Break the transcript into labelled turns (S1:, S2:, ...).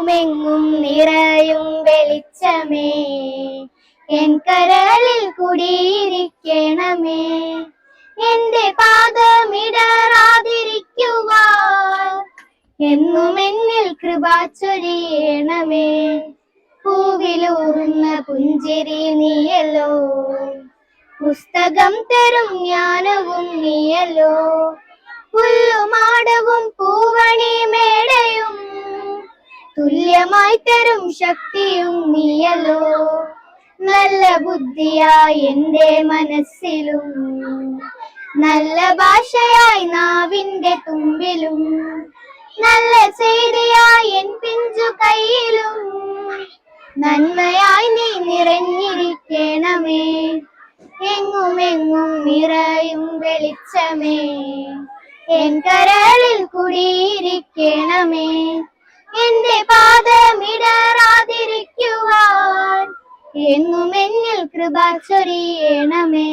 S1: എങ്ങുമെങ്ങും നിറയും വെളിച്ചമേ, എൻ കരളിൽ കുടിയിരിക്കണമേ. എന്റെ പാദമിടറാതിരിക്കുവാൻ എന്നും എന്നിൽ കൃപ ചൊരിയണമേ. പൂവിലൂറുന്ന പുഞ്ചിരി നീയല്ലോ, പുസ്തകം തരും ജ്ഞാനവും നീയല്ലോ. പുല്ലുമാടവും പൂവണി മേടയും തുല്യമായി തരും ശക്തിയും നീയല്ലോ. നല്ല ബുദ്ധിയായി എന്റെ മനസ്സിലും, നല്ല ഭാഷയായി നാവിന്റെ തുമ്പിലും, നല്ല ചെയ്തിയായി എൻ പിഞ്ചു കയ്യിലും, നന്മയായി നീ നിറഞ്ഞിരിക്കണമേ. എങ്ങുമെങ്ങും നിറയും വെളിച്ചമേ, എൻ കരളിൽ കുടിയിരിക്കണമേ. എന്റെ പാദമിടറാതിരിക്കുവാൻ എന്നും എന്നിൽ കൃപ ചൊരിയണമേ.